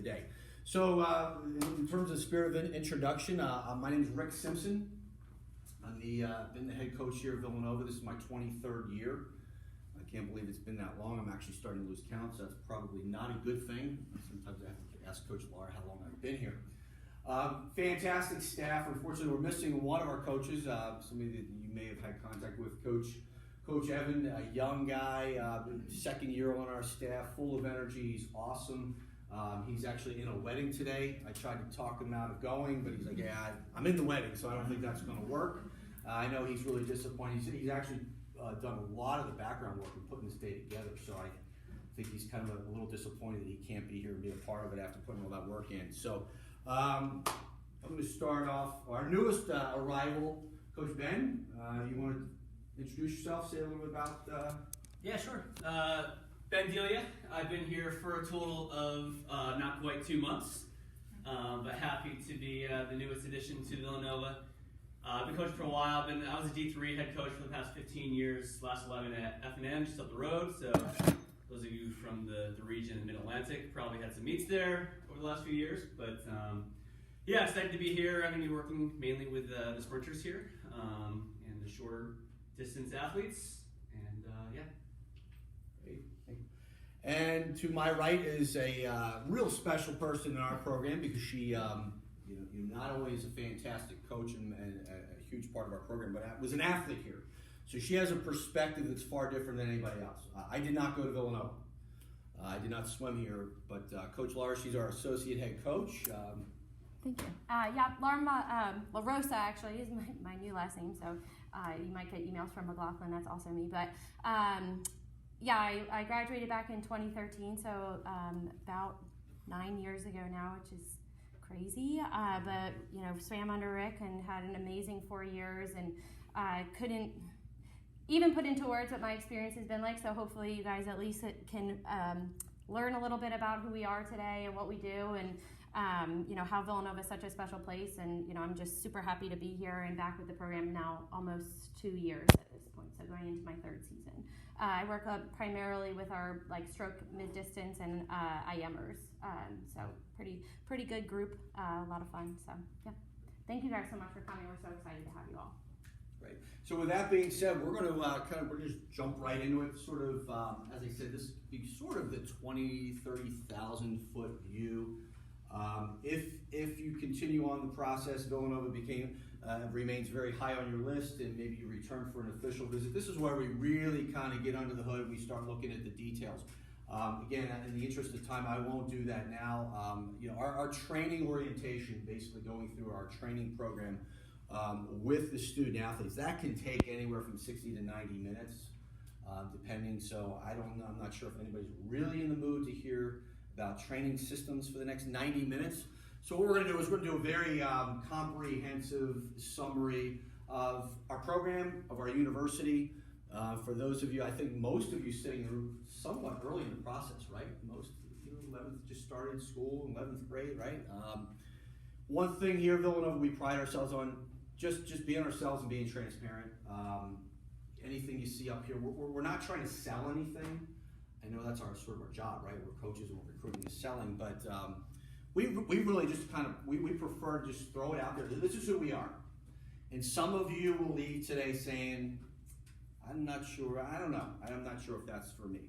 the day. So in terms of spirit of introduction, my name is Rick Simpson. I'm been the head coach here at Villanova. This is my 23rd year. I can't believe it's been that long. I'm actually starting to lose count, so that's probably not a good thing. Sometimes I have to ask Coach Laura how long I've been here. Fantastic staff. Unfortunately, we're missing one of our coaches, somebody that you may have had contact with, Coach Evan, a young guy, second year on our staff, full of energy. He's awesome. He's actually in a wedding today. I tried to talk him out of going, but he's like, yeah, I'm in the wedding, so I don't think that's going to work. I know he's really disappointed. He's actually done a lot of the background work in putting this day together, so I think he's kind of a little disappointed that he can't be here and be a part of it after putting all that work in. So I'm going to start off our newest arrival, Coach Ben. You want to introduce yourself, say a little bit about... Yeah, sure. Ben Delia. I've been here for a total of not quite 2 months, but happy to be the newest addition to Villanova. I've been coaching for a while. I was a D3 head coach for the past 15 years, last 11 at F&M, just up the road. So those of you from the region in Mid-Atlantic probably had some meets there over the last few years. But yeah, excited to be here. I'm going to be working mainly with the sprinters here and the shorter distance athletes. And yeah. And to my right is a real special person in our program because she not only is a fantastic coach and a huge part of our program, but was an athlete here. So she has a perspective that's far different than anybody else. I did not go to Villanova. I did not swim here, but Coach Laura, she's our associate head coach. Thank you. Yeah, Laura La Rosa actually is my new last name, so you might get emails from McLaughlin. That's also me. But yeah, I graduated back in 2013, so about 9 years ago now, which is crazy. But swam under Rick and had an amazing 4 years, and couldn't even put into words what my experience has been like. So hopefully you guys at least can learn a little bit about who we are today and what we do, and how Villanova is such a special place. And I'm just super happy to be here and back with the program now almost 2 years at this point, so going into my third season. I work primarily with our stroke mid-distance and IMers, so pretty good group, a lot of fun. So yeah, thank you guys so much for coming. We're so excited to have you all. Great. So with that being said, we're going to we're just jump right into it. Sort of, as I said, this will be sort of the 30,000 foot view. If you continue on the process, Villanova remains very high on your list, and maybe you return for an official visit. This is where we really kind of get under the hood and we start looking at the details. Again, in the interest of time, I won't do that now. Our training orientation, basically going through our training program with the student athletes, that can take anywhere from 60 to 90 minutes, depending. So I'm not sure if anybody's really in the mood to hear about training systems for the next 90 minutes. So what we're going to do is we're going to do a very comprehensive summary of our program, of our university. For those of you, I think most of you sitting somewhat early in the process, right? Most, 11th just started school, 11th grade, right? One thing here, Villanova, we pride ourselves on just being ourselves and being transparent. Anything you see up here, we're not trying to sell anything. I know that's sort of our job, right? We're coaches and we're recruiting and selling, but we really just we prefer to just throw it out there. This is who we are. And some of you will leave today saying, I'm not sure, I don't know. I'm not sure if that's for me.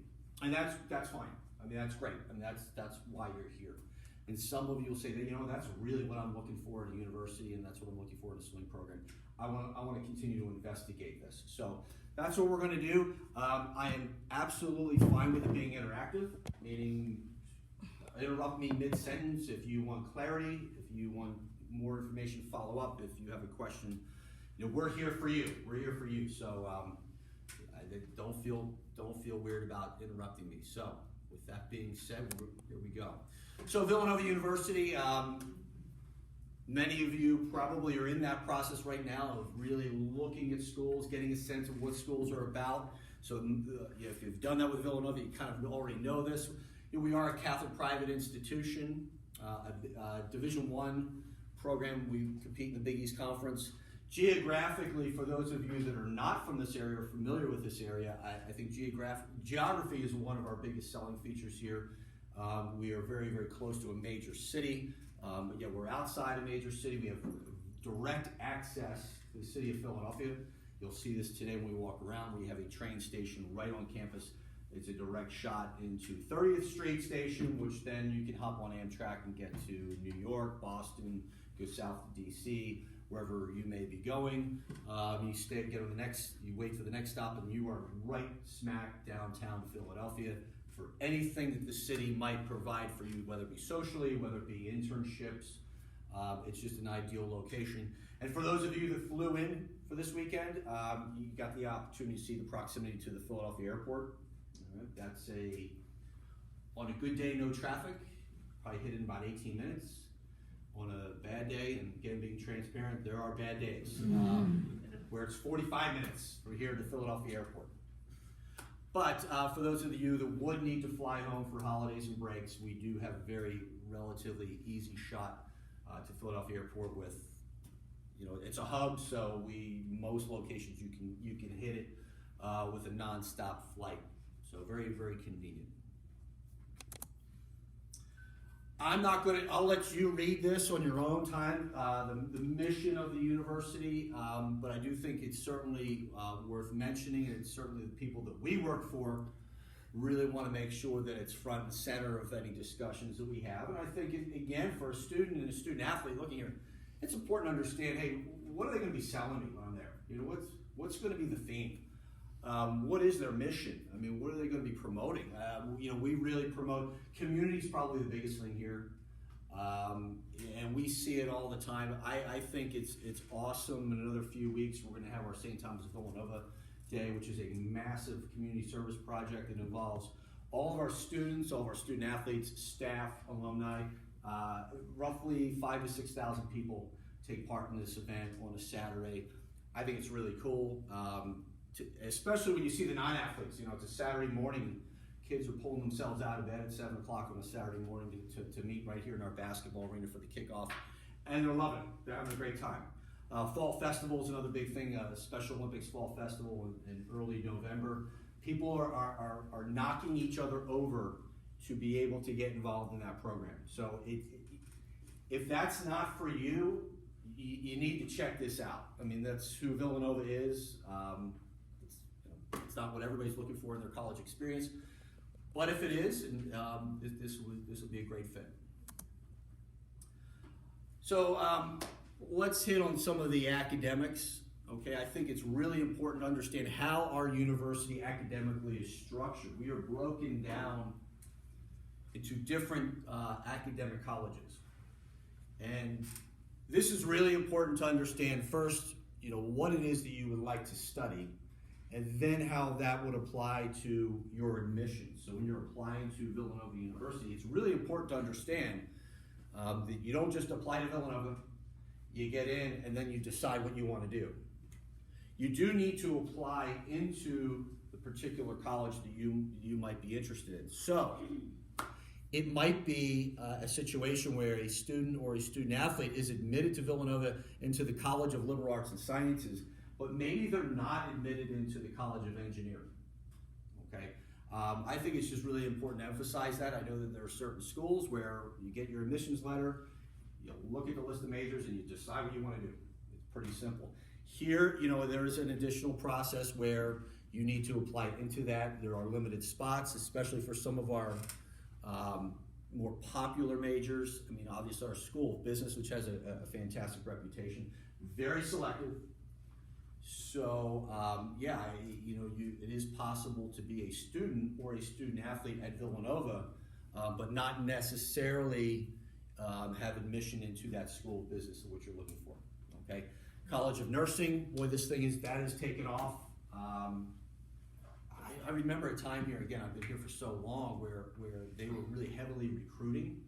And that's fine. I mean, that's great. I mean, that's why you're here. And some of you will say that, that's really what I'm looking for at a university, and that's what I'm looking for in a swim program. I want to continue to investigate this. So that's what we're going to do. I am absolutely fine with it being interactive, meaning interrupt me mid-sentence if you want clarity, if you want more information, follow up. If you have a question, we're here for you. We're here for you. So don't feel weird about interrupting me. So with that being said, here we go. So Villanova University, many of you probably are in that process right now of really looking at schools, getting a sense of what schools are about. So if you've done that with Villanova, you kind of already know this. We are a Catholic private institution, a Division I program. We compete in the Big East Conference. Geographically, for those of you that are not from this area or familiar with this area, I think geography is one of our biggest selling features here. We are very, very close to a major city. But yet we're outside a major city. We have direct access to the city of Philadelphia. You'll see this today when we walk around. We have a train station right on campus. It's a direct shot into 30th Street Station, which then you can hop on Amtrak and get to New York, Boston, go south to DC, wherever you may be going. You wait for the next stop, and you are right smack downtown Philadelphia for anything that the city might provide for you, whether it be socially, whether it be internships. It's just an ideal location. And for those of you that flew in for this weekend, you got the opportunity to see the proximity to the Philadelphia airport. All right, that's on a good day, no traffic, probably hit in about 18 minutes. On a bad day, and again, being transparent, there are bad days, where it's 45 minutes from here to Philadelphia airport. But for those of you that would need to fly home for holidays and breaks, we do have a very relatively easy shot to Philadelphia airport with, it's a hub, so most locations you can hit it with a non-stop flight. So very, very convenient. I'll let you read this on your own time, the mission of the university, but I do think it's certainly worth mentioning, and it's certainly the people that we work for really want to make sure that it's front and center of any discussions that we have. And I think, again, for a student and a student athlete looking here, it's important to understand, hey, what are they going to be selling me when I'm there? What's going to be the theme? What is their mission? I mean, what are they going to be promoting? We really promote community is probably the biggest thing here, and we see it all the time. I think it's awesome. In another few weeks, we're going to have our St. Thomas of Villanova Day, which is a massive community service project that involves all of our students, all of our student athletes, staff, alumni. Roughly 5,000 to 6,000 people take part in this event on a Saturday. I think it's really cool. Especially when you see the non-athletes, it's a Saturday morning. Kids are pulling themselves out of bed at 7 o'clock on a Saturday morning to meet right here in our basketball arena for the kickoff. And they're loving it. They're having a great time. Fall Festival is another big thing, Special Olympics Fall Festival in early November. People are knocking each other over to be able to get involved in that program. So if that's not for you, you need to check this out. I mean, that's who Villanova is. It's not what everybody's looking for in their college experience, but if it is, this will be a great fit. So let's hit on some of the academics. Okay, I think it's really important to understand how our university academically is structured. We are broken down into different academic colleges, and this is really important to understand first, what it is that you would like to study, and then how that would apply to your admissions. So when you're applying to Villanova University, it's really important to understand that you don't just apply to Villanova, you get in, and then you decide what you want to do. You do need to apply into the particular college that you might be interested in. So it might be a situation where a student or a student athlete is admitted to Villanova into the College of Liberal Arts and Sciences, but maybe they're not admitted into the College of Engineering, okay? I think it's just really important to emphasize that. I know that there are certain schools where you get your admissions letter, you look at the list of majors, and you decide what you want to do. It's pretty simple. Here, there is an additional process where you need to apply into that. There are limited spots, especially for some of our more popular majors. I mean, obviously our School of Business, which has a fantastic reputation, very selective. So, it is possible to be a student or a student athlete at Villanova, but not necessarily have admission into that School of Business, what you're looking for, okay? College of Nursing, boy, that is taken off. I remember a time here, again, I've been here for so long, where they were really heavily recruiting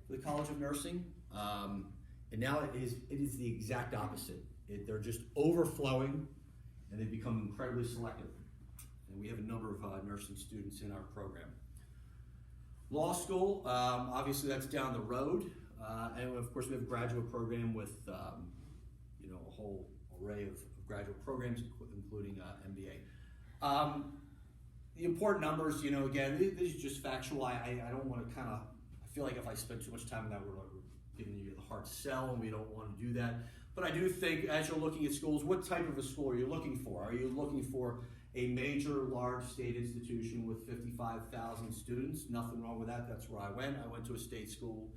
for the College of Nursing, and now it is the exact opposite. They're just overflowing, and they've become incredibly selective. And we have a number of nursing students in our program. Law school, obviously that's down the road, and of course we have a graduate program with a whole array of graduate programs, including MBA. the important numbers, again, these are just factual. I don't want to I feel like if I spend too much time on that, we're giving you the hard sell, and we don't want to do that. But I do think as you're looking at schools, what type of a school are you looking for? Are you looking for a major, large state institution with 55,000 students? Nothing wrong with that. That's where I went. I went to a state school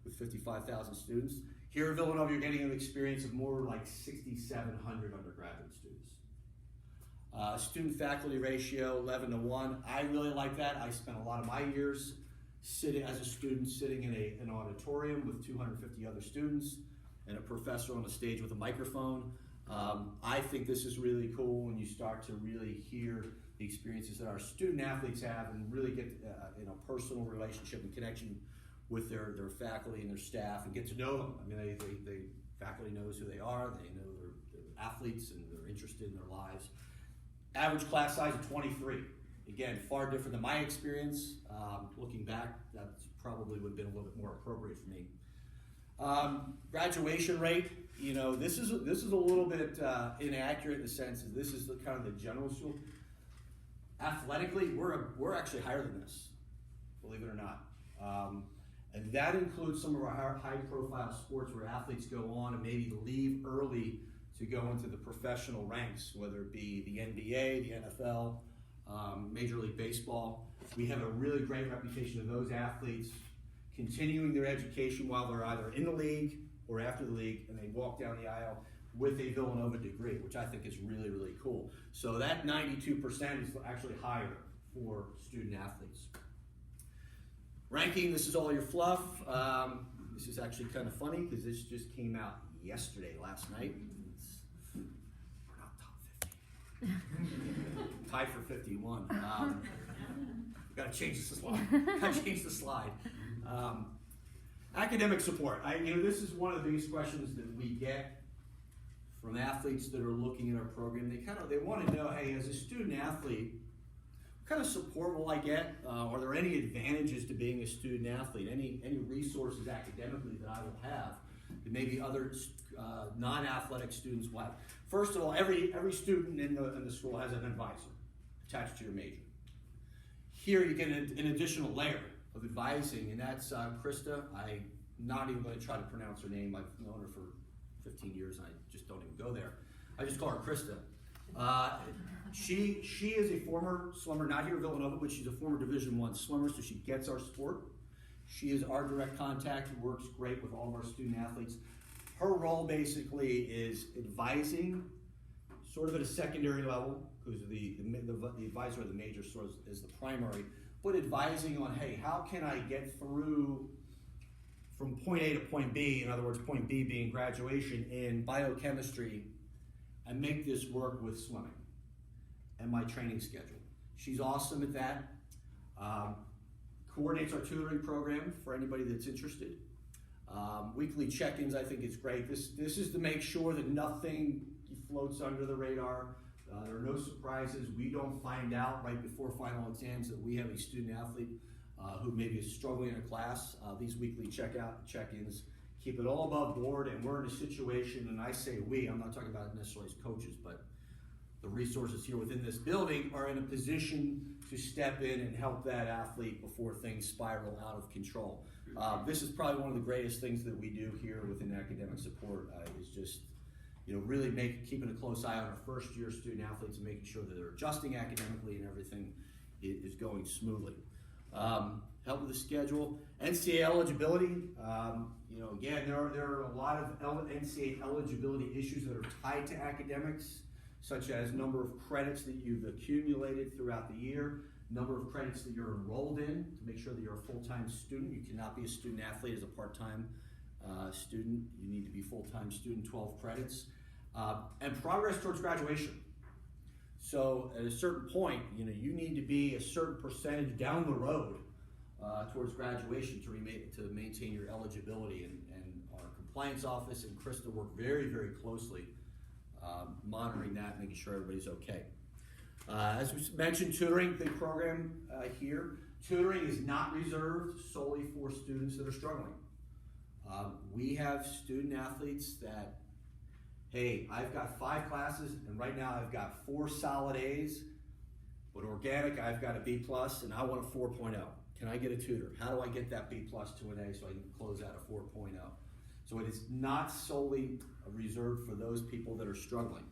with 55,000 students. Here at Villanova, you're getting an experience of more like 6,700 undergraduate students. Student-faculty ratio, 11-to-1. I really like that. I spent a lot of my years as a student sitting in an auditorium with 250 other students and a professor on the stage with a microphone. I think this is really cool when you start to really hear the experiences that our student athletes have and really get personal relationship and connection with their faculty and their staff and get to know them. I mean, they faculty knows who they are, they know they're athletes and they're interested in their lives. Average class size of 23. Again, far different than my experience. Looking back, that probably would have been a little bit more appropriate for me. Graduation rate, this is a little bit inaccurate in the sense that this is kind of the general school. Athletically, we're actually higher than this, believe it or not. And that includes some of our high-profile sports where athletes go on and maybe leave early to go into the professional ranks, whether it be the NBA, the NFL, Major League Baseball. We have a really great reputation of those athletes continuing their education while they're either in the league or after the league, and they walk down the aisle with a Villanova degree, which I think is really, really cool. So that 92% is actually higher for student athletes. Ranking, this is all your fluff. This is actually kind of funny because this just came out last night. We're not top 50. Tied for 51. Got to change the slide. Academic support. This is one of the biggest questions that we get from athletes that are looking at our program. They want to know, hey, as a student athlete, what kind of support will I get? Are there any advantages to being a student athlete? Any resources academically that I will have that maybe other non-athletic students will have? First of all, every student in the school has an advisor attached to your major. Here you get an additional layer of advising, and that's Krista. I'm not even going to try to pronounce her name. I've known her for 15 years, and I just don't even go there. I just call her Krista. She is a former swimmer, not here at Villanova, but she's a former Division I swimmer, so she gets our sport. She is our direct contact, works great with all of our student athletes. Her role basically is advising, sort of at a secondary level, because the advisor of the major sort of is the primary, but advising on, hey, how can I get through from point A to point B, in other words, point B being graduation in biochemistry, and make this work with swimming and my training schedule. She's awesome at that. Coordinates our tutoring program for anybody that's interested. Weekly check-ins, I think it's great. This is to make sure that nothing floats under the radar. There are no surprises. We don't find out right before final exams that we have a student athlete who maybe is struggling in a class. These weekly check-ins keep it all above board, and we're in a situation, and I say we, I'm not talking about it necessarily as coaches, but the resources here within this building are in a position to step in and help that athlete before things spiral out of control. This is probably one of the greatest things that we do here within academic support is just really keeping a close eye on our first-year student athletes and making sure that they're adjusting academically and everything is going smoothly. Help with the schedule. NCAA eligibility. Again, there are a lot of NCAA eligibility issues that are tied to academics, such as number of credits that you've accumulated throughout the year, number of credits that you're enrolled in to make sure that you're a full-time student. You cannot be a student athlete as a part-time student. You need to be full-time student, 12 credits. And progress towards graduation. So at a certain point, you need to be a certain percentage down the road towards graduation to maintain your eligibility. And our compliance office and Krista work very, very closely monitoring that, making sure everybody's okay. As we mentioned, tutoring, big program here. Tutoring is not reserved solely for students that are struggling. We have student athletes that, hey, I've got 5 classes, and right now I've got 4 solid A's, But organic, I've got a B plus, and I want a 4.0. Can I get a tutor? How do I get that B plus to an A so I can close out a 4.0? So it is not solely reserved for those people that are struggling.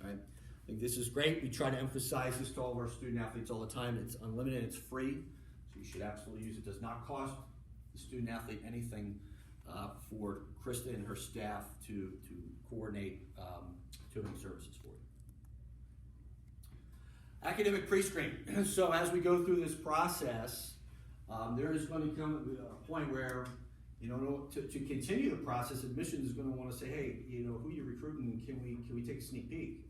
Right? I think this is great. We try to emphasize this to all of our student athletes all the time. It's unlimited, it's free, so you should absolutely use it. It does not cost the student athlete anything for Krista and her staff to coordinate tutoring services for you. Academic pre-screen. So as we go through this process, there is going to come a point where, to continue the process, admissions is going to want to say, hey, who you're recruiting, can we take a sneak peek?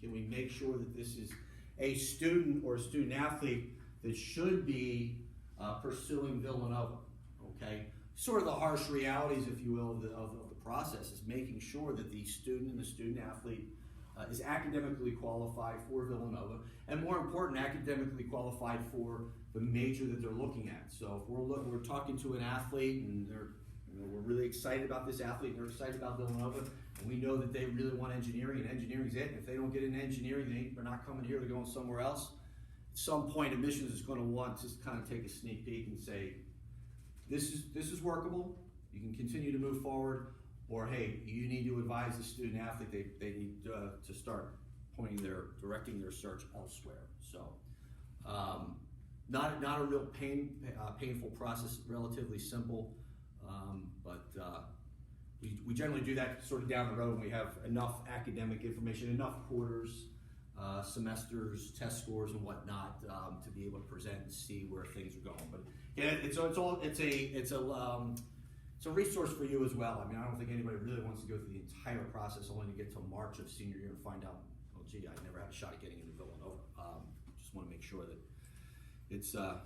Can we make sure that this is a student or a student athlete that should be pursuing Villanova? Okay, sort of the harsh realities, if you will, of the process is making sure that the student and the student athlete is academically qualified for Villanova, and more important, academically qualified for the major that they're looking at. So if we're talking to an athlete and we're really excited about this athlete and they're excited about Villanova, and we know that they really want engineering, and engineering's it, and if they don't get into engineering, they're not coming here, they're going somewhere else. At some point, admissions is going to want to kind of take a sneak peek and say, this is workable, you can continue to move forward, or hey, you need to advise the student athlete they need to start directing their search elsewhere. So, not a real painful process, relatively simple, but we generally do that sort of down the road when we have enough academic information, enough quarters, semesters, test scores, and whatnot to be able to present and see where things are going. But yeah, it's a resource for you as well. I mean, I don't think anybody really wants to go through the entire process only to get to March of senior year and find out, oh gee, I never had a shot at getting into Villanova. Just want to make sure that it's a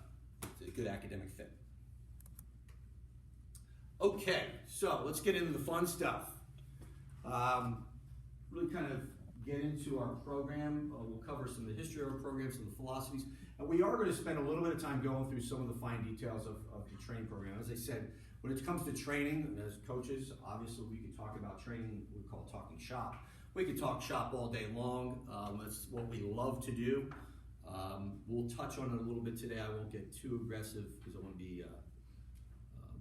good academic fit. Okay, so let's get into the fun stuff. Really kind of get into our program. We'll cover some of the history of our program, some of the philosophies, and we are going to spend a little bit of time going through some of the fine details of the training program. As I said, when it comes to training, as coaches, obviously we can talk about training, we call it talking shop. We can talk shop all day long. That's what we love to do. We'll touch on it a little bit today. I won't get too aggressive because I want to be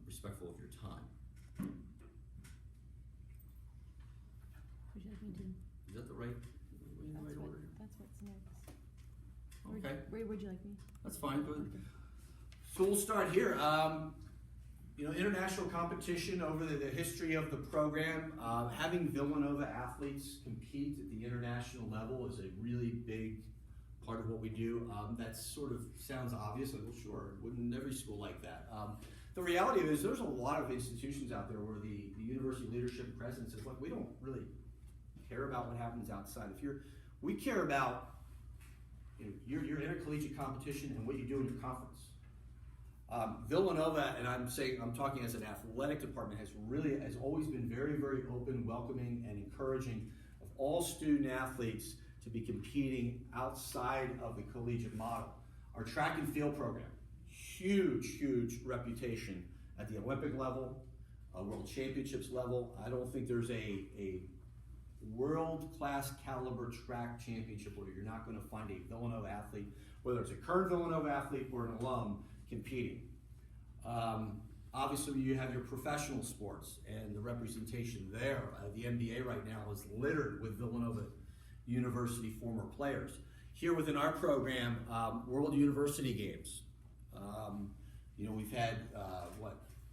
respectful of your time. Would you like me to? Is that the right order? That's what's next. Okay. Where would you like me? That's fine. Go ahead. So we'll start here. International competition over the history of the program. Having Villanova athletes compete at the international level is a really big part of what we do. That sort of sounds obvious, like, well, sure, wouldn't every school like that? The reality of it is there's a lot of institutions out there where the university leadership and president says, look, we don't really care about what happens outside. We care about your intercollegiate competition and what you do in your conference. Villanova, and I'm talking as an athletic department, has always been very, very open, welcoming, and encouraging of all student athletes to be competing outside of the collegiate model. Our track and field program, huge reputation at the Olympic level, World Championships level. I don't think there's a world-class caliber track championship where you're not going to find a Villanova athlete, whether it's a current Villanova athlete or an alum, competing. Obviously, you have your professional sports and the representation there. The NBA right now is littered with Villanova University former players. Here within our program, World University Games. We've had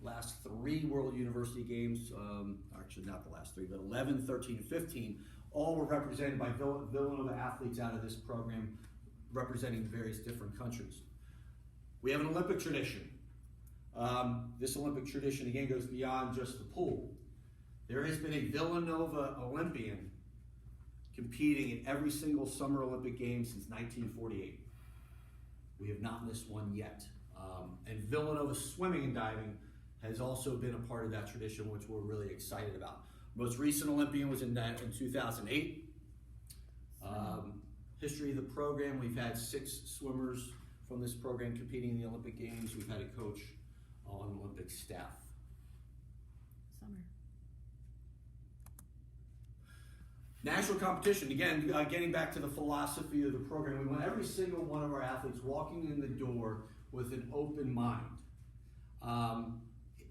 last 3 World University Games, actually not the last 3, but 11, 13, 15, all were represented by Villanova athletes out of this program, representing various different countries. We have an Olympic tradition. This Olympic tradition, again, goes beyond just the pool. There has been a Villanova Olympian competing in every single Summer Olympic Games since 1948. We have not missed one yet. And Villanova Swimming and Diving has also been a part of that tradition, which we're really excited about. Most recent Olympian was in 2008. History of the program, we've had 6 swimmers from this program competing in the Olympic Games. We've had a coach on Olympic staff. National competition, again, getting back to the philosophy of the program, we want every single one of our athletes walking in the door with an open mind.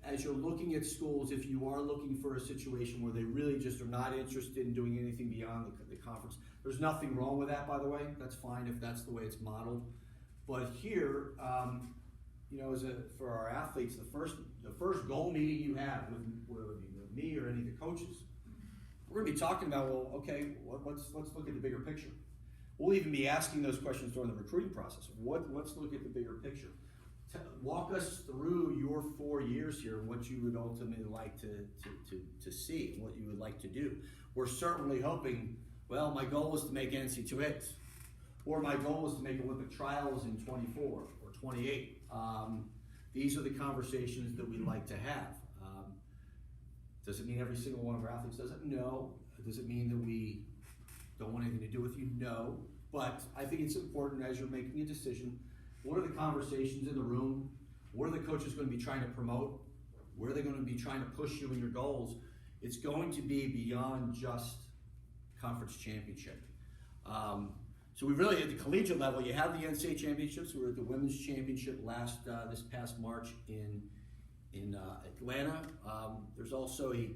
As you're looking at schools, if you are looking for a situation where they really just are not interested in doing anything beyond the conference, there's nothing wrong with that, by the way. That's fine if that's the way it's modeled. But here, for our athletes, the first goal meeting you have with me or any of the coaches, we're going to be talking about, well, okay, let's look at the bigger picture. We'll even be asking those questions during the recruiting process. Let's look at the bigger picture. Walk us through your 4 years here and what you would ultimately like to see and what you would like to do. We're certainly hoping, well, my goal is to make NC2As, or my goal is to make Olympic trials in 24 or 28. These are the conversations that we like to have. Does it mean every single one of our athletes does it? No. Does it mean that we don't want anything to do with you? No. But I think it's important as you're making a decision, what are the conversations in the room? What are the coaches going to be trying to promote? Where are they going to be trying to push you in your goals? It's going to be beyond just conference championship. So we really, at the collegiate level, you have the NCAA championships. We were at the women's championship this past March in Atlanta. There's also the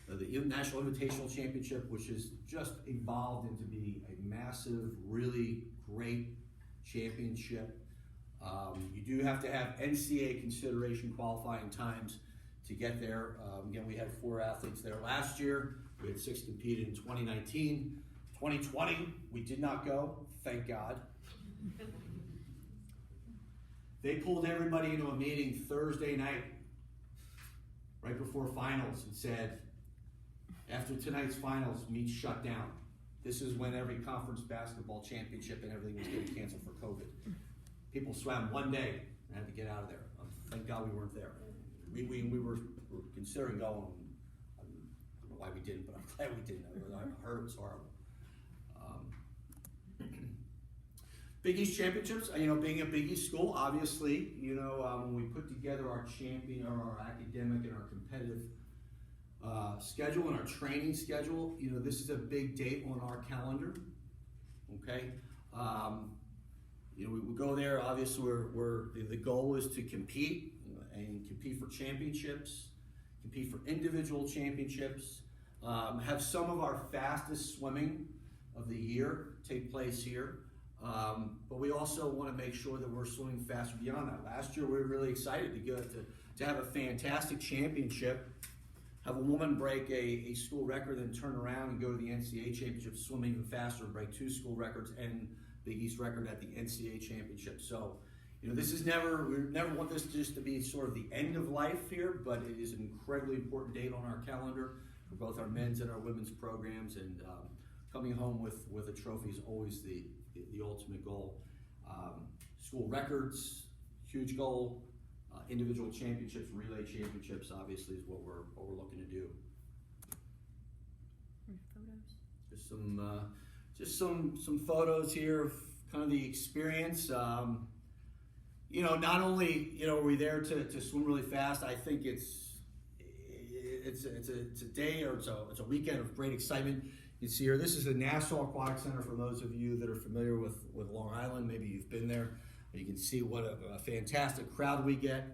National Invitational Championship, which has just evolved into be a massive, really great championship. You do have to have NCAA consideration qualifying times to get there. Again, we had 4 athletes there last year. We had 6 compete in 2019. 2020, we did not go, thank God. They pulled everybody into a meeting Thursday night, right before finals, and said, after tonight's finals, meets shut down. This is when every conference basketball championship and everything was getting canceled for COVID. People swam one day and had to get out of there. Thank God we weren't there. We were considering going. I don't know why we didn't, but I'm glad we didn't. I heard it was horrible. Big East championships, being a Big East school, obviously, when we put together our champion or our academic and our competitive schedule and our training schedule, this is a big date on our calendar, okay? We go there, obviously, the goal is to compete and compete for championships, compete for individual championships, have some of our fastest swimming of the year take place here. But we also want to make sure that we're swimming faster beyond that. Last year, we were really excited to have a fantastic championship, have a woman break a school record, then turn around and go to the NCAA championship swimming even faster, break 2 school records and Big East record at the NCAA championship. So, this is we never want this just to be sort of the end of life here, but it is an incredibly important date on our calendar for both our men's and our women's programs, and coming home with a trophy is always the ultimate goal. School records, huge goal. Individual championships, relay championships, obviously, is what we're looking to do. Photos. Just some photos here of kind of the experience. Not only are we there to swim really fast, I think it's a day, or it's a weekend of great excitement. You see here, this is the Nassau Aquatic Center. For those of you that are familiar with Long Island, maybe you've been there. You can see what a fantastic crowd we get.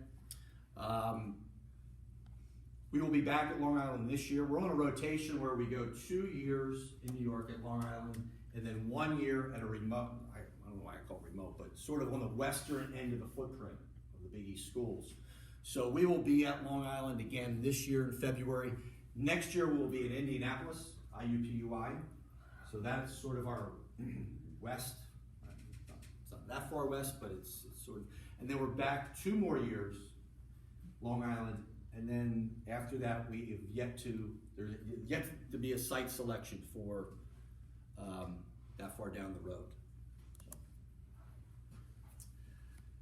We will be back at Long Island this year. We're on a rotation where we go 2 years in New York at Long Island, and then 1 year at a remote, I don't know why I call it remote, but sort of on the western end of the footprint of the Big East schools. So we will be at Long Island again this year in February. Next year we'll be in Indianapolis, IUPUI. So that's sort of our west. It's not that far west, but it's sort of, and then we're back 2 more years, Long Island, and then after that there's yet to be a site selection for that far down the road.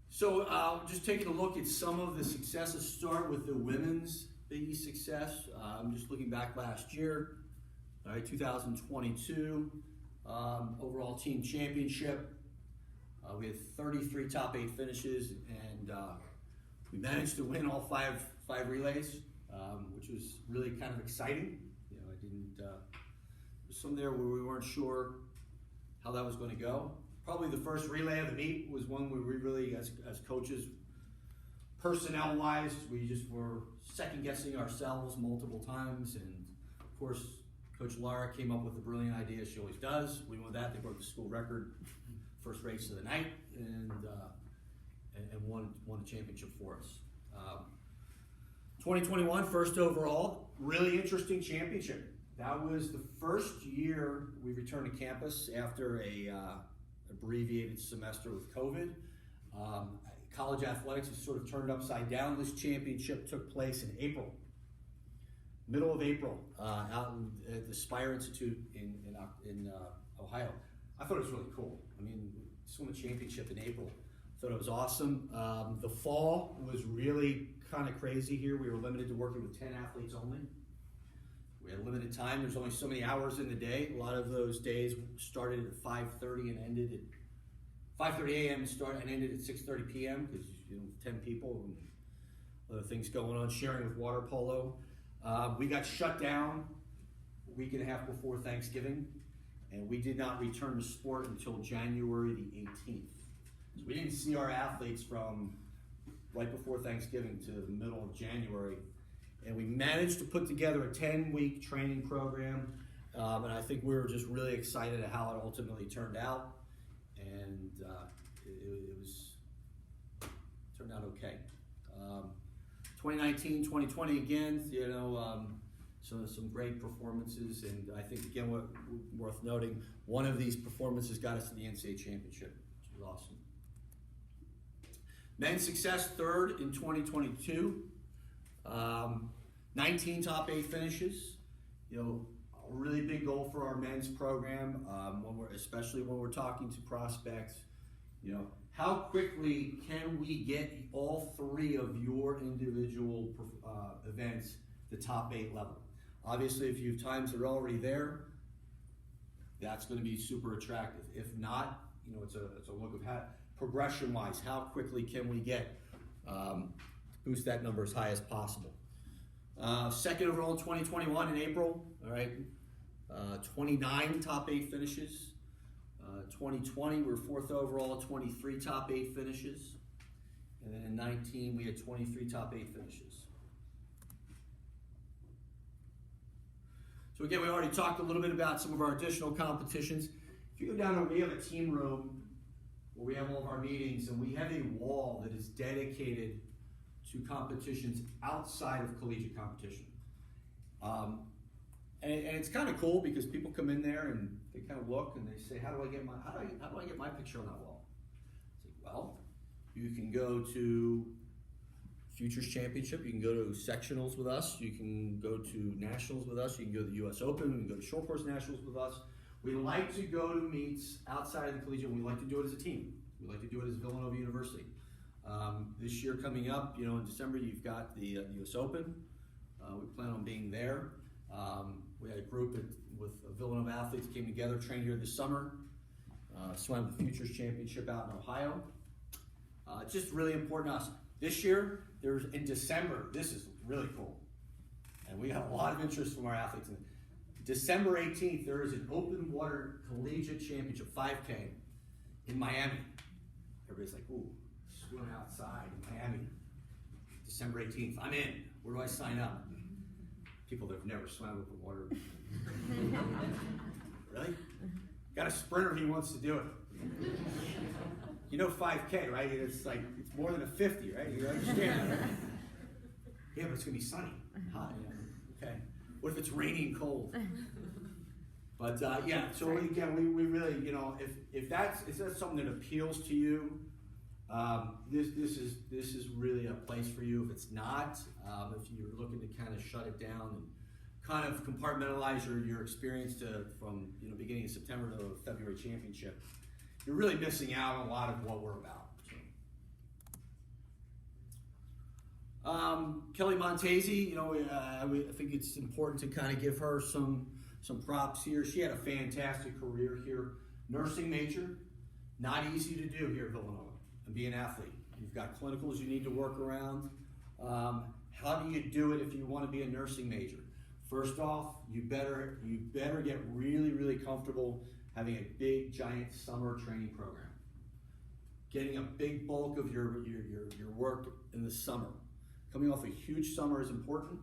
So just taking a look at some of the successes. Start with the women's Big East success. I'm just looking back last year, all right, 2022 overall team championship. We had 33 top 8 finishes, and we managed to win all five relays, which was really kind of exciting. some there where we weren't sure how that was going to go. Probably the first relay of the meet was one where we really, as coaches, personnel-wise, we just were second-guessing ourselves multiple times. And, of course, Coach Lara came up with a brilliant idea. She always does. We won that. They broke the school record, first race of the night, and won the championship for us. 2021, first overall, really interesting championship. That was the first year we returned to campus after a abbreviated semester with COVID. College athletics was sort of turned upside down. This championship took place in April, middle of April, out at the Spire Institute in Ohio. I thought it was really cool. I mean, just won a championship in April. I thought it was awesome. The fall was really kind of crazy here. We were limited to working with 10 athletes only. We had limited time. There's only so many hours in the day. A lot of those days started at 5:30 and ended at 5:30 a.m. and ended at 6:30 p.m. because 10 people and other things going on. Sharing with water polo. We got shut down a week and a half before Thanksgiving, and we did not return to sport until January the 18th. So we didn't see our athletes from right before Thanksgiving to the middle of January. And we managed to put together a 10-week training program. And I think we were just really excited at how it ultimately turned out. And it turned out okay. 2019, 2020 again, some great performances. And I think, again, worth noting, one of these performances got us to the NCAA championship, which was awesome. Men's success, third in 2022. 19 top 8 finishes. A really big goal for our men's program, especially when we're talking to prospects. How quickly can we get all 3 of your individual events the top 8 level? Obviously, if you have times that are already there, that's going to be super attractive. If not, it's a look of how progression-wise, how quickly can we get boost that number as high as possible. Second overall in 2021 in April, all right, 29 top 8 finishes. 2020, we were 4th overall, 23 top 8 finishes. And then in 19, we had 23 top 8 finishes. So again, we already talked a little bit about some of our additional competitions. If you go down, we have a team room where we have all of our meetings, and we have a wall that is dedicated to competitions outside of collegiate competition. And it's kind of cool because people come in there and they kind of look and they say, how do I get my picture on that wall? It's like, well, you can go to Futures Championship, you can go to sectionals with us, you can go to nationals with us, you can go to the US Open, you can go to short course nationals with us. We like to go to meets outside of the collegiate, and we like to do it as a team. We like to do it as Villanova University. This year coming up, in December, you've got the US Open. We plan on being there. We had a group with Villanova athletes came together, trained here this summer, swam the Futures Championship out in Ohio. It's just really important to us. This year, in December, this is really cool. And we have a lot of interest from our athletes. December 18th, there is an open water collegiate championship, 5K, in Miami. Everybody's like, ooh, swim outside in Miami. December 18th, I'm in. Where do I sign up? People that have never swam open water. Really? Got a sprinter, he wants to do it. 5K, right? It's more than a 50, right? You understand that, right? Yeah, but it's going to be sunny. Hot, okay. What if it's rainy and cold? But so again, we really, if that's something that appeals to you, this is really a place for you. If it's not, if you're looking to kind of shut it down and kind of compartmentalize your experience from beginning of September to February championship, you're really missing out on a lot of what we're about. Kelly Montesi, I think it's important to kind of give her some props here. She had a fantastic career here. Nursing major, not easy to do here at Villanova and be an athlete. You've got clinicals you need to work around. How do you do it if you want to be a nursing major? First off, you better get really, really comfortable having a big, giant summer training program. Getting a big bulk of your work in the summer. Coming off a huge summer is important.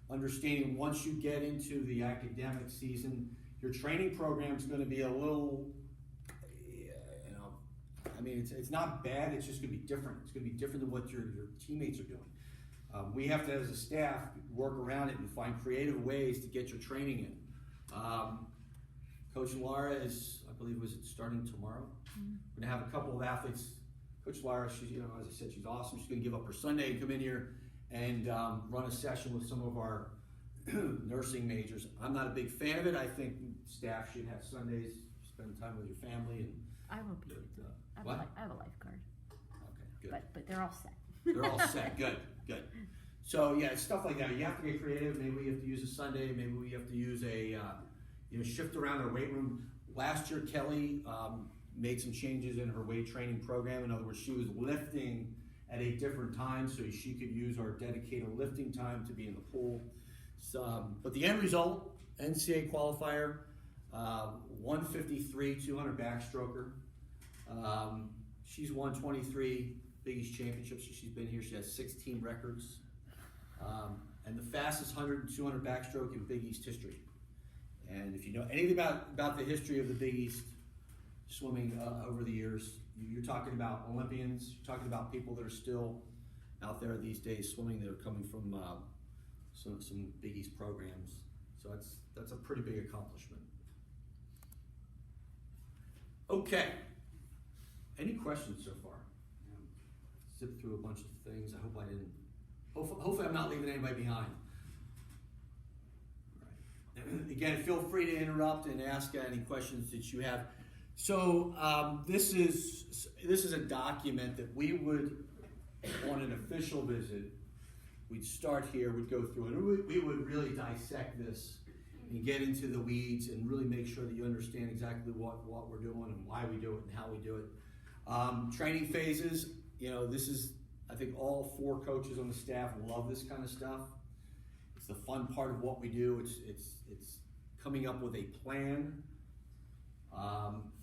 Understanding once you get into the academic season, your training program is going to be a little, it's not bad, it's just going to be different. It's going to be different than what your teammates are doing. We have to, as a staff, work around it and find creative ways to get your training in. Coach Lara is, I believe, starting tomorrow. Mm-hmm. We're going to have a couple of athletes. Coach Lara, she's, as I said, she's awesome. She's going to give up her Sunday and come in here and run a session with some of our nursing majors. I'm not a big fan of it. I think staff should have Sundays, spend time with your family. And I will be. I have a lifeguard. Okay, good. But they're all set. They're all set. Good. So yeah, stuff like that. You have to get creative. Maybe we have to use a Sunday. Maybe we have to use a shift around our weight room. Last year, Kelly made some changes in her weight training program. In other words, she was lifting at a different time so she could use our dedicated lifting time to be in the pool. So, but the end result, NCAA qualifier, 153, 200 backstroker. She's won 23 Big East championships since she's been here. She has 16 records. And the fastest 100 and 200 backstroke in Big East history. And if you know anything about the history of the Big East swimming over the years, you're talking about Olympians, you're talking about people that are still out there these days swimming that are coming from some Big East programs. So that's a pretty big accomplishment. Okay. Any questions so far? Zip through a bunch of things. I hope I didn't. Hopefully I'm not leaving anybody behind. All right. Again, feel free to interrupt and ask any questions that you have. So this is a document that we would, on an official visit, we'd start here, we'd go through, and we would really dissect this and get into the weeds and really make sure that you understand exactly what we're doing and why we do it and how we do it. Training phases, this is, I think all 4 coaches on the staff love this kind of stuff. It's the fun part of what we do. It's coming up with a plan.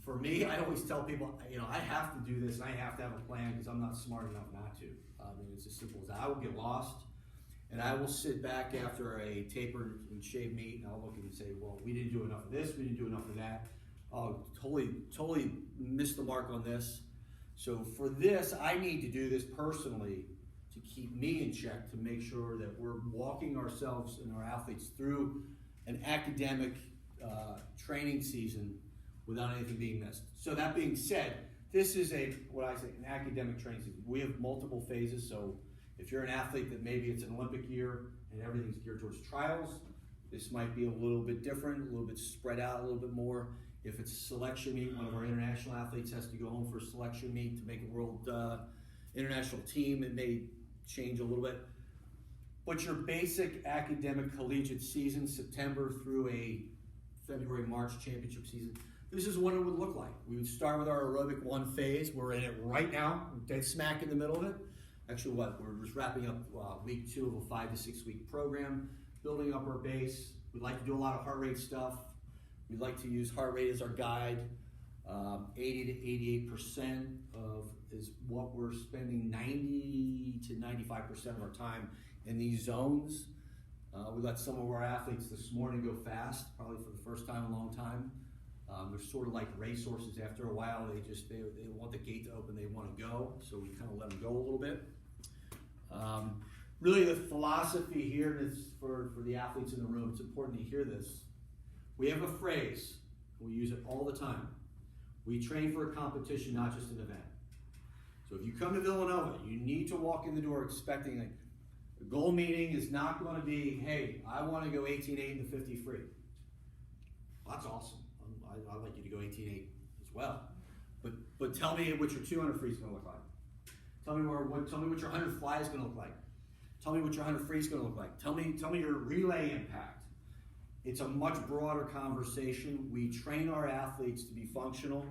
For me, I always tell people, I have to do this and I have to have a plan because I'm not smart enough not to. It's as simple as that. I will get lost and I will sit back after a taper and shave meat and I'll look and say, well, we didn't do enough of this, we didn't do enough of that. Oh, totally missed the mark on this. So for this, I need to do this personally to keep me in check, to make sure that we're walking ourselves and our athletes through an academic training season without anything being missed. So that being said, this is an academic training season. We have multiple phases, so if you're an athlete that maybe it's an Olympic year and everything's geared towards trials, this might be a little bit different, a little bit spread out a little bit more. If it's a selection meet, one of our international athletes has to go home for a selection meet to make a world international team, it may change a little bit. But your basic academic collegiate season, September through a February, March championship season, this is what it would look like. We would start with our aerobic 1 phase. We're in it right now, we're dead smack in the middle of it. Actually, we're just wrapping up week 2 of a 5 to 6 week program, building up our base. We like to do a lot of heart rate stuff. We like to use heart rate as our guide. 80 to 88% is what we're spending 90 to 95% of our time in these zones. We let some of our athletes this morning go fast, probably for the first time in a long time. They're sort of like racehorses. After a while, they want the gate to open, they want to go, so we kind of let them go a little bit. Really the philosophy here is for the athletes in the room, it's important to hear this. We have a phrase, we use it all the time. We train for a competition, not just an event. So if you come to Villanova, you need to walk in the door expecting a goal meeting is not going to be, hey, I want to go 18.8 in the 50 free. Well, that's awesome. I'd like you to go 18.8 as well. But tell me what your 200 free is going to look like. Tell me what your 100 fly is going to look like. Tell me what your 100 free is going to look like. Tell me your relay impact. It's a much broader conversation. We train our athletes to be functional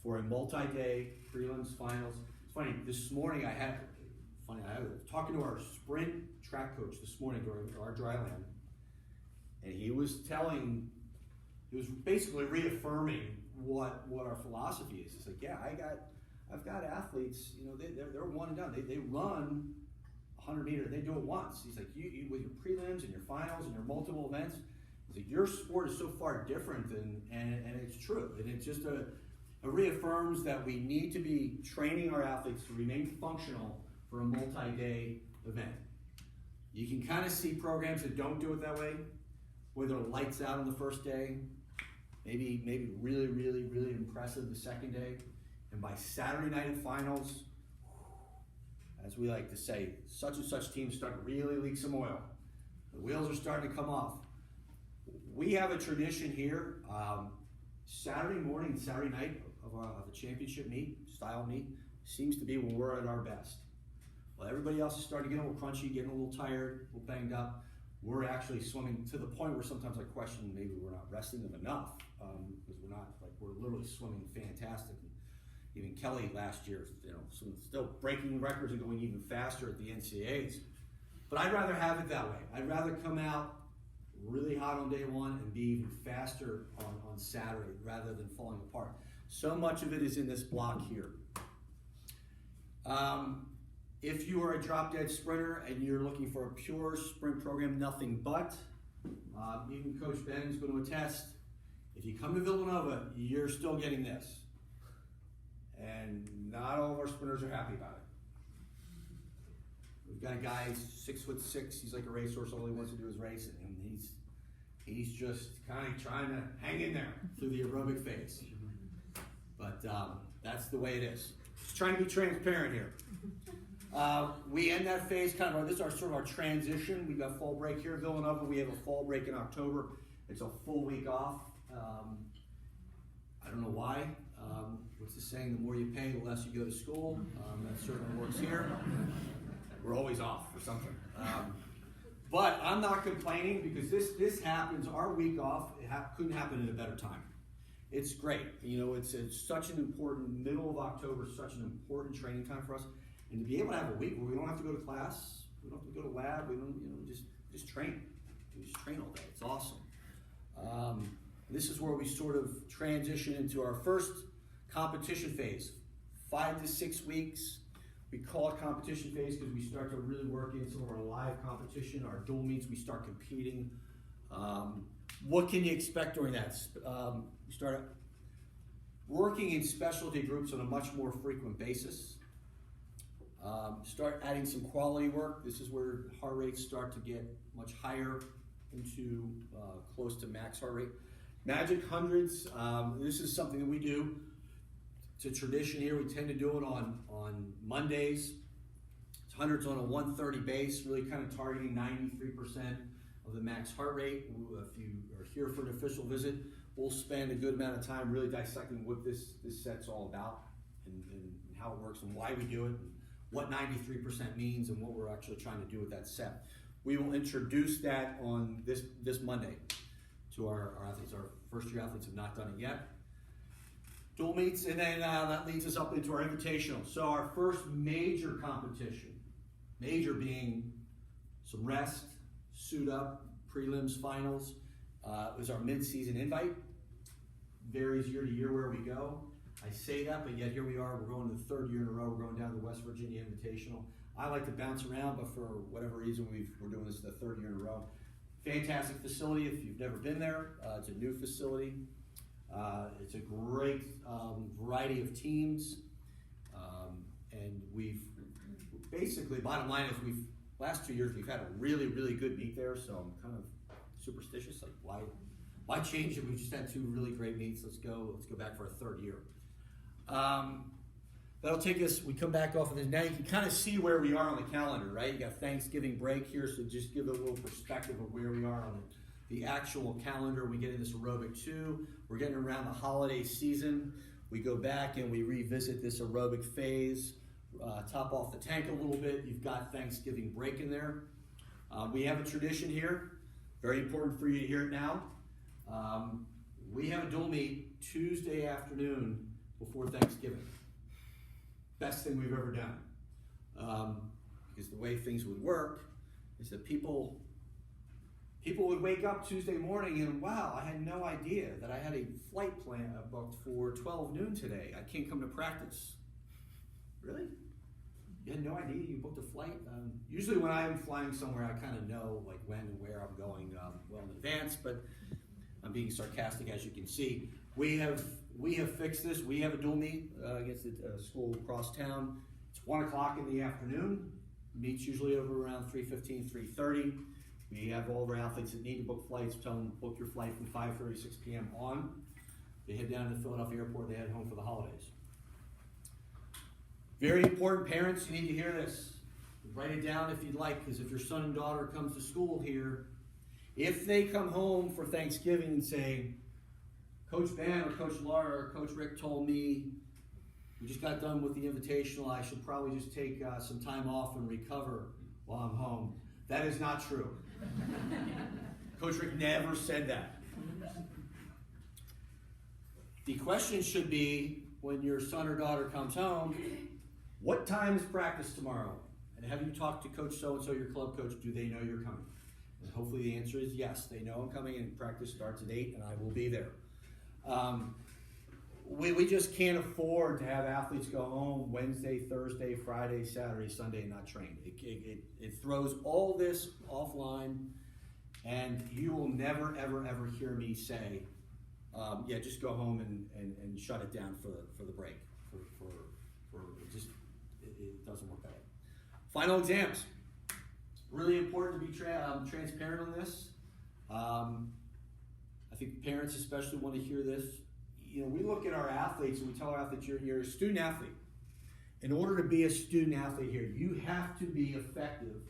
for a multi-day prelims, finals. It's funny, this morning I was talking to our sprint track coach this morning during our dry land, And he was basically reaffirming what our philosophy is. It's like, yeah, I've got athletes, you know, they're one and done. They run 100 meters, they do it once. He's like, you with your prelims and your finals and your multiple events, he's like, your sport is so far different, and it's true. And it just reaffirms that we need to be training our athletes to remain functional for a multi-day event. You can kind of see programs that don't do it that way, where they're lights out on the first day, maybe really, really, really impressive the second day, and by Saturday night at finals, as we like to say, such and such teams start to really leak some oil. The wheels are starting to come off. We have a tradition here, Saturday morning and Saturday night of a championship meet, style meet, seems to be when we're at our best. Well, everybody else is starting to get a little crunchy, getting a little tired, a little banged up. We're actually swimming to the point where sometimes I question maybe we're not resting them enough, because we're literally swimming fantastic. Even Kelly last year, you know, still breaking records and going even faster at the NCAAs. But I'd rather have it that way. I'd rather come out really hot on day one and be even faster on Saturday rather than falling apart. So much of it is in this block here. If you are a drop-dead sprinter and you're looking for a pure sprint program, nothing but, even Coach Ben is going to attest, if you come to Villanova, you're still getting this. And not all of our sprinters are happy about it. We've got a guy, 6'6", he's like a racehorse, all he wants to do is race, and he's just kind of trying to hang in there through the aerobic phase. But that's the way it is. Just trying to be transparent here. We end that phase this is our sort of our transition. We've got fall break here in Villanova. We have a fall break in October. It's a full week off. I don't know why. What's the saying? The more you pay, the less you go to school. That certainly works here. We're always off for something. But I'm not complaining because this happens. Our week off couldn't happen at a better time. It's great. You know, it's such an important, middle of October, such an important training time for us. And to be able to have a week where we don't have to go to class, we don't have to go to lab, we don't, just train. We just train all day. It's awesome. This is where we sort of transition into our first competition phase. 5 to 6 weeks. We call it competition phase because we start to really work in some of our live competition, our dual meets, we start competing. What can you expect during that? We start working in specialty groups on a much more frequent basis. Start adding some quality work. This is where heart rates start to get much higher into close to max heart rate. Magic hundreds, this is something that we do. It's a tradition here. We tend to do it on Mondays. It's hundreds on a 130 base, really kind of targeting 93% of the max heart rate. If you are here for an official visit, we'll spend a good amount of time really dissecting what this set's all about and how it works and why we do it, and what 93% means and what we're actually trying to do with that set. We will introduce that on this Monday to our athletes. Our first-year athletes have not done it yet. Dual meets, and then that leads us up into our invitational. So our first major competition, major being some rest, suit up, prelims, finals, is our mid-season invite. Varies year to year where we go. I say that, but yet here we are. We're going to the third year in a row. We're going down to the West Virginia Invitational. I like to bounce around, but for whatever reason, we're doing this the third year in a row. Fantastic facility if you've never been there. It's a new facility. It's a great variety of teams. And we've basically, bottom line is last 2 years we've had a really, really good meet there, so I'm kind of superstitious. Like, why change it? We just had 2 really great meets. Let's go back for a third year. That'll take us, we come back off of this. Now you can kind of see where we are on the calendar, right? You got Thanksgiving break here, so just give a little perspective of where we are on the actual calendar. We get in this aerobic 2. We're getting around the holiday season. We go back and we revisit this aerobic phase, top off the tank a little bit. You've got Thanksgiving break in there. We have a tradition here. Very important for you to hear it now. We have a dual meet Tuesday afternoon before Thanksgiving. Best thing we've ever done. Because the way things would work is that people people would wake up Tuesday morning and, wow, I had no idea that I had a flight plan booked for 12 noon today. I can't come to practice. Really? You had no idea you booked a flight? Usually when I'm flying somewhere, I kind of know like when and where I'm going well in advance, but I'm being sarcastic, as you can see. We have fixed this. We have a dual meet against a school across town. It's 1 o'clock in the afternoon. Meets usually over around 3:15, 3:30. We have all of our athletes that need to book flights. Tell them book your flight from 5:30, 6 p.m. on. They head down to the Philadelphia airport. They head home for the holidays. Very important, parents, you need to hear this. Write it down if you'd like, because if your son and daughter comes to school here, if they come home for Thanksgiving and say, Coach Ben or Coach Laura or Coach Rick told me we just got done with the invitational, I should probably just take some time off and recover while I'm home. That is not true. Coach Rick never said that. The question should be, when your son or daughter comes home, what time is practice tomorrow? And have you talked to Coach so-and-so, your club coach? Do they know you're coming? And hopefully the answer is yes. They know I'm coming, and practice starts at 8, and I will be there. We just can't afford to have athletes go home Wednesday, Thursday, Friday, Saturday, Sunday, and not train. It throws all this offline, and you will never, ever, ever hear me say, yeah, just go home and shut it down for the break. It doesn't work that way. Final exams. Really important to be transparent on this. I think parents especially want to hear this. You know, we look at our athletes and we tell our athletes, you're a student athlete. In order to be a student athlete here, you have to be effective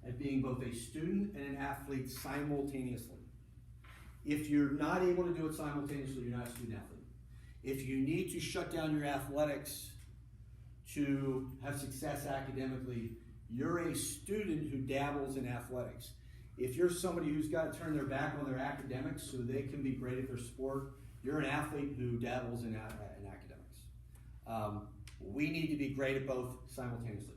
at being both a student and an athlete simultaneously. If you're not able to do it simultaneously, you're not a student athlete. If you need to shut down your athletics to have success academically, you're a student who dabbles in athletics. If you're somebody who's got to turn their back on their academics so they can be great at their sport, you're an athlete who dabbles in academics. We need to be great at both simultaneously.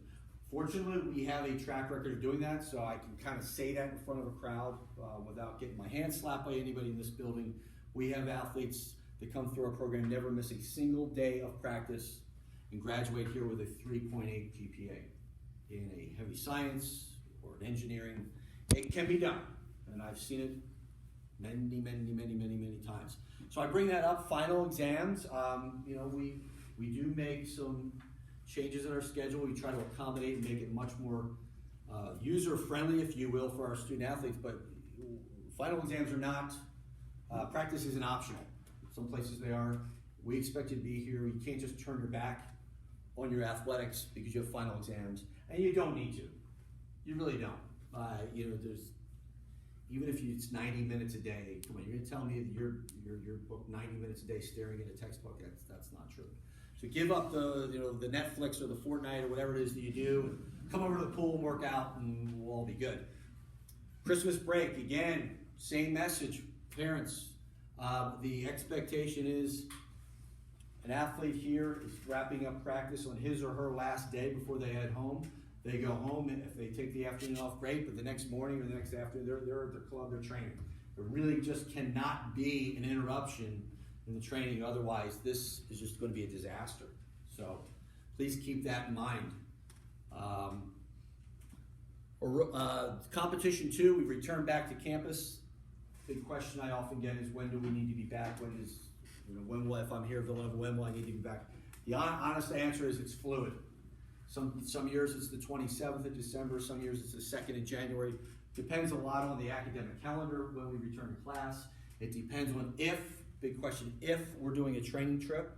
Fortunately, we have a track record of doing that, so I can kind of say that in front of a crowd without getting my hand slapped by anybody in this building. We have athletes that come through our program, never miss a single day of practice, and graduate here with a 3.8 GPA in a heavy science or an engineering. It can be done, and I've seen it many times. So I bring that up. Final exams. We do make some changes in our schedule. We try to accommodate and make it much more user-friendly, if you will, for our student athletes. But final exams are not. Practice isn't optional. Some places they are. We expect you to be here. You can't just turn your back on your athletics because you have final exams, and you don't need to. You really don't. There's even if it's 90 minutes a day. Come on, you're gonna tell me that you're booked 90 minutes a day staring at a textbook? That's not true. So give up the Netflix or the Fortnite or whatever it is that you do, and come over to the pool and work out, and we'll all be good. Christmas break, again, same message, parents. The expectation is an athlete here is wrapping up practice on his or her last day before they head home. They go home, and if they take the afternoon off, great, but the next morning or the next afternoon, they're at their club, they're training. There really just cannot be an interruption in the training, otherwise this is just going to be a disaster. So please keep that in mind. Competition 2, we return back to campus. Big question I often get is, when do we need to be back? If I'm here at Villanova, when will I need to be back? The honest answer is it's fluid. Some years it's the 27th of December, some years it's the 2nd of January. Depends a lot on the academic calendar when we return to class. It depends on big question, if we're doing a training trip.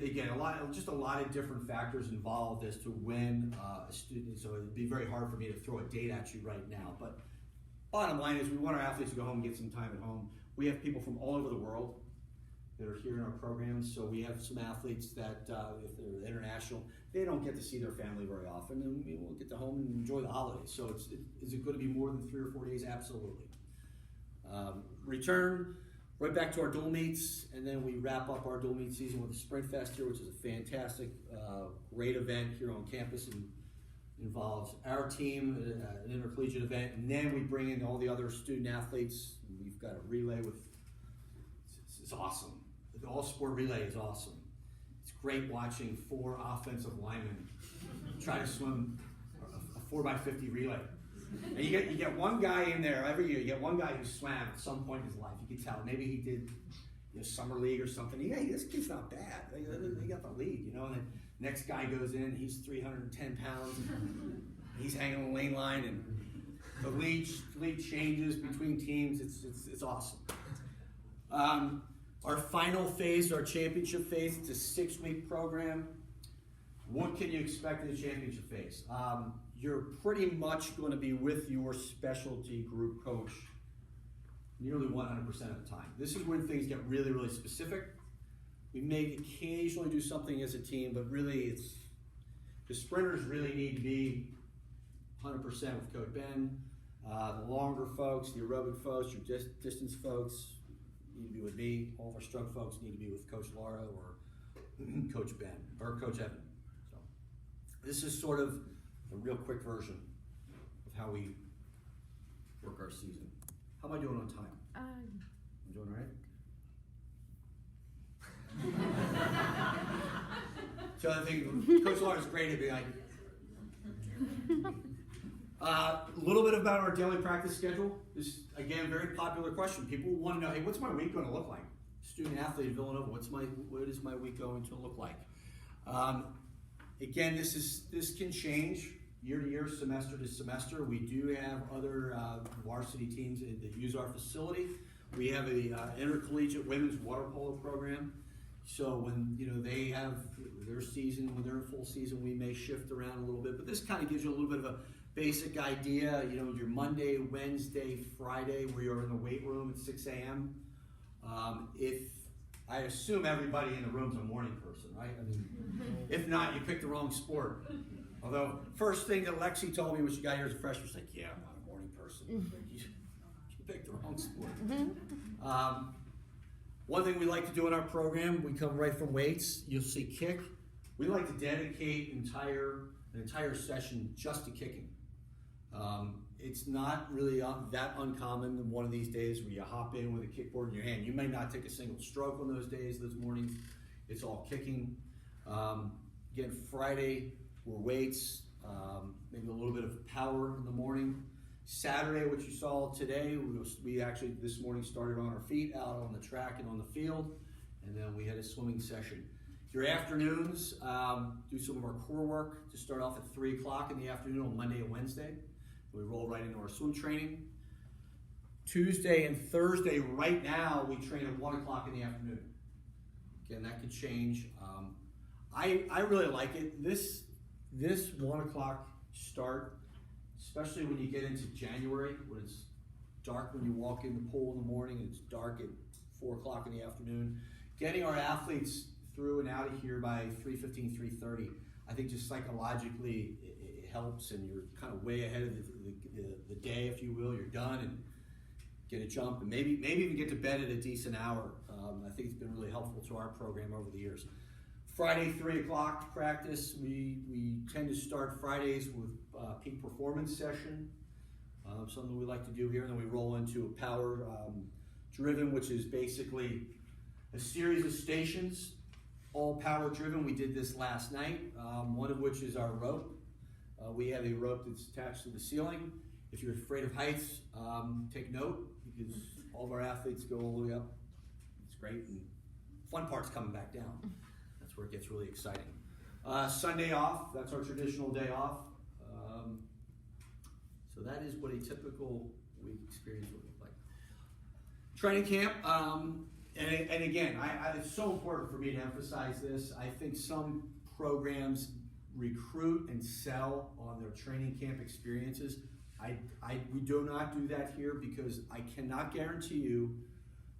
Again, a lot of different factors involved as to when a student, so it'd be very hard for me to throw a date at you right now. But bottom line is we want our athletes to go home and get some time at home. We have people from all over the world that are here in our programs. So we have some athletes that, if they're international, they don't get to see their family very often, and we will get to home and enjoy the holidays. So is it going to be more than 3 or 4 days? Absolutely. Return right back to our dual meets, and then we wrap up our dual meet season with the Sprint Fest here, which is a fantastic, great event here on campus, and involves our team, an intercollegiate event, and then we bring in all the other student athletes. We've got a relay with, it's awesome. The all-sport relay is awesome. It's great watching 4 offensive linemen try to swim a 4x50 relay. And you get one guy in there every year. You get one guy who swam at some point in his life. You can tell. Maybe he did summer league or something. Hey, this kid's not bad. They got the lead, And then next guy goes in. He's 310 pounds. He's hanging on the lane line, and the lead changes between teams. It's awesome. Our final phase, our championship phase, it's a 6-week program. What can you expect in the championship phase? You're pretty much going to be with your specialty group coach nearly 100% of the time. This is when things get really, really specific. We may occasionally do something as a team, but really the sprinters really need to be 100% with Coach Ben. The longer folks, the aerobic folks, your distance folks need to be with me. All of our stroke folks need to be with Coach Laura or Coach Ben or Coach Evan. So this is sort of a real quick version of how we work our season. How am I doing on time? I'm doing all right? So I think Coach Laura's great at being like, a little bit about our daily practice schedule. This is, again, a very popular question. People want to know, hey, what's my week going to look like? Student athlete at Villanova, what is my week going to look like? Again, this can change year to year, semester to semester. We do have other varsity teams that use our facility. We have a intercollegiate women's water polo program. So when they have their season, when they're in full season, we may shift around a little bit. But this kind of gives you a little bit of a basic idea. Your Monday, Wednesday, Friday, where you're in the weight room at 6 a.m. If I assume everybody in the room's a morning person, right? I mean, if not, you picked the wrong sport. Although, first thing that Lexi told me when she got here as a freshman, was like, yeah, I'm not a morning person. You picked the wrong sport. One thing we like to do in our program, we come right from weights. You'll see kick. We like to dedicate an entire session just to kicking. It's not really that uncommon in one of these days where you hop in with a kickboard in your hand. You may not take a single stroke on those days, those mornings. It's all kicking. Again, Friday, we're weights, maybe a little bit of power in the morning. Saturday, what you saw today, we actually this morning started on our feet, out on the track and on the field, and then we had a swimming session. Your afternoons, do some of our core work to start off at 3 o'clock in the afternoon on Monday and Wednesday. We roll right into our swim training. Tuesday and Thursday, right now, we train at 1 o'clock in the afternoon. Again, that could change. I really like it. This 1 o'clock start, especially when you get into January, when it's dark when you walk in the pool in the morning, and it's dark at 4 o'clock in the afternoon. Getting our athletes through and out of here by 3:15, 3:30, I think just psychologically it helps, and you're kind of way ahead of the day, if you will. You're done and get a jump, and maybe even get to bed at a decent hour. I think it's been really helpful to our program over the years. Friday, 3 o'clock practice. We tend to start Fridays with peak performance session, something we like to do here, and then we roll into a power driven, which is basically a series of stations, all power driven. We did this last night, one of which is our rope. We have a rope that's attached to the ceiling. If you're afraid of heights, take note, because all of our athletes go all the way up. It's great, and fun part's coming back down. That's where it gets really exciting. Sunday off, that's our traditional day off. So that is what a typical week experience would look like. Training camp, and again, it's so important for me to emphasize this. I think some programs recruit and sell on their training camp experiences. We do not do that here, because I cannot guarantee you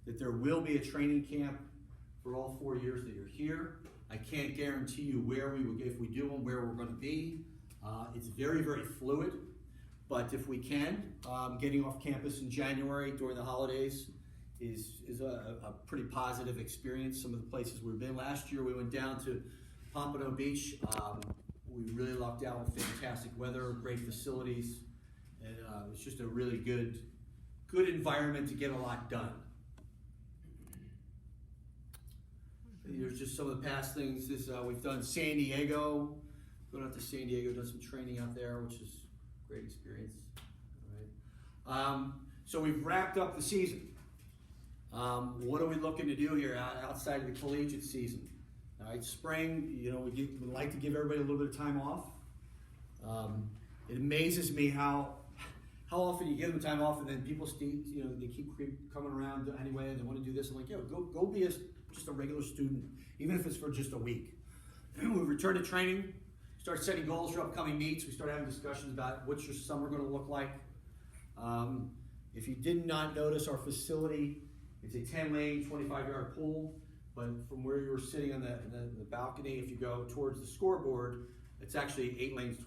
that there will be a training camp for all 4 years that you're here. I can't guarantee you if we do one, where we're going to be. It's very, very fluid, but if we can, getting off campus in January during the holidays is a pretty positive experience. Some of the places we've been. Last year we went down to Pompano Beach. We really lucked out with fantastic weather, great facilities, and it's just a really good environment to get a lot done. There's just some of the past things. We've done San Diego, going out to San Diego, done some training out there, which is a great experience. All right. So we've wrapped up the season. What are we looking to do here outside of the collegiate season? All right, spring, we like to give everybody a little bit of time off. It amazes me how often you give them time off and then people they keep coming around anyway and they want to do this. I'm like, go be just a regular student, even if it's for just a week. We return to training, start setting goals for upcoming meets. We start having discussions about what's your summer going to look like. If you did not notice, our facility, it's a 10-lane, 25-yard pool, but from where you were sitting on the balcony, if you go towards the scoreboard, it's actually 8 lanes,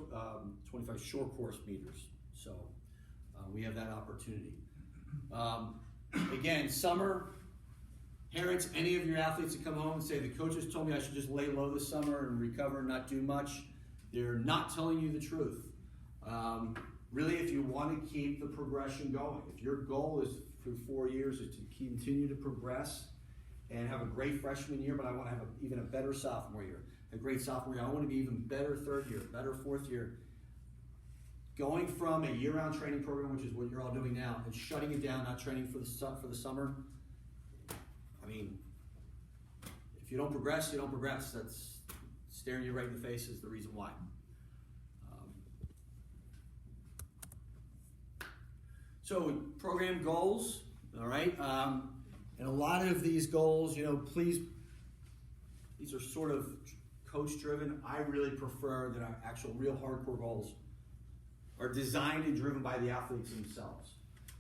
25 short course meters. So we have that opportunity. Again, summer, parents, any of your athletes that come home and say, the coaches told me I should just lay low this summer and recover and not do much, they're not telling you the truth. Really, if you want to keep the progression going, if your goal is for 4 years is to continue to progress and have a great freshman year, but I want to have even a better sophomore year, a great sophomore year, I want to be even better third year, better fourth year. Going from a year-round training program, which is what you're all doing now, and shutting it down, not training for the summer, I mean, if you don't progress, you don't progress. That's staring you right in the face is the reason why. So program goals, all right, and a lot of these goals, please, these are sort of coach-driven. I really prefer that our actual real hardcore goals are designed and driven by the athletes themselves.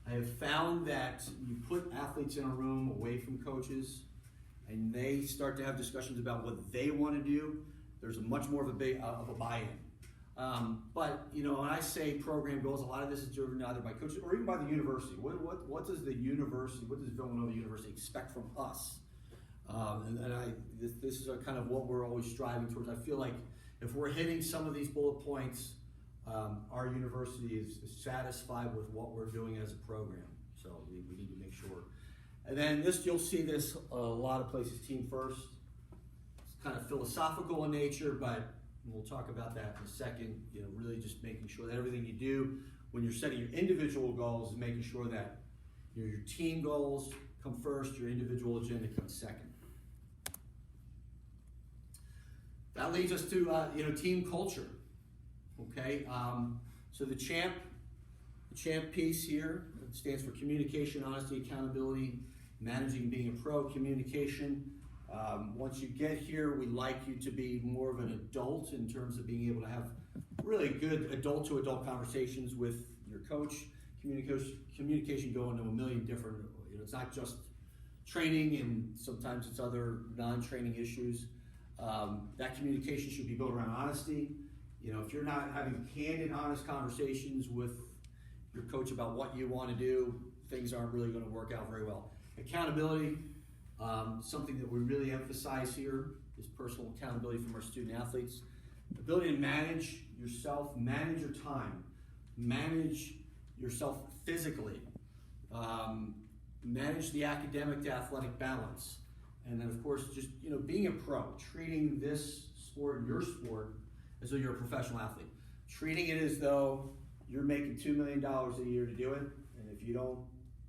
I have found that you put athletes in a room away from coaches and they start to have discussions about what they want to do, there's much more of a buy-in. But when I say program goals, a lot of this is driven either by coaches or even by the university. What does the university, what does Villanova University expect from us? This is kind of what we're always striving towards. I feel like if we're hitting some of these bullet points, our university is satisfied with what we're doing as a program. So we need to make sure. And then you'll see this a lot of places, team first. It's kind of philosophical in nature, but we'll talk about that in a second. Really just making sure that everything you do when you're setting your individual goals is making sure that your team goals come first, your individual agenda comes second. That leads us to team culture. Okay, so the champ piece here stands for communication, honesty, accountability, managing, being a pro, communication. Once you get here, we like you to be more of an adult in terms of being able to have really good adult-to-adult conversations with your coach. Communication going to a million different, it's not just training and sometimes it's other non-training issues. That communication should be built around honesty. If you're not having candid, honest conversations with your coach about what you want to do, things aren't really going to work out very well. Accountability, something that we really emphasize here is personal accountability from our student athletes. Ability to manage yourself, manage your time, manage yourself physically, manage the academic to athletic balance. And then of course, just being a pro, treating this sport, your sport, as though you're a professional athlete. Treating it as though you're making $2 million a year to do it, and if you don't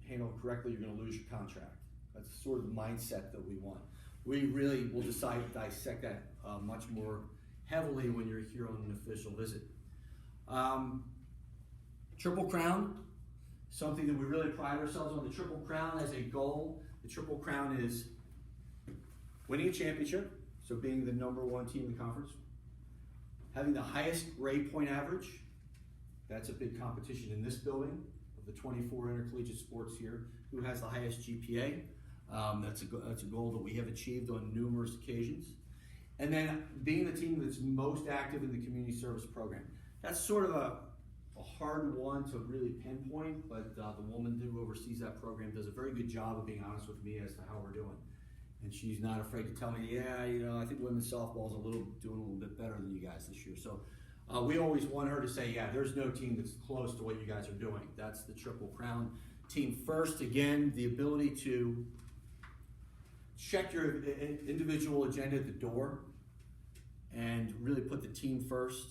handle it correctly, you're going to lose your contract. That's sort of the mindset that we want. We really will dissect that much more heavily when you're here on an official visit. Triple Crown, something that we really pride ourselves on. The Triple Crown as a goal. The Triple Crown is winning a championship, so being the #1 team in the conference. Having the highest grade point average, that's a big competition in this building of the 24 intercollegiate sports here. Who has the highest GPA? That's a goal that we have achieved on numerous occasions. And then being the team that's most active in the community service program. That's sort of a hard one to really pinpoint, but the woman who oversees that program does a very good job of being honest with me as to how we're doing. And she's not afraid to tell me, yeah, I think women's softball is doing a little bit better than you guys this year. So we always want her to say, yeah, there's no team that's close to what you guys are doing. That's the Triple Crown team first. Again, the ability to check your individual agenda at the door and really put the team first.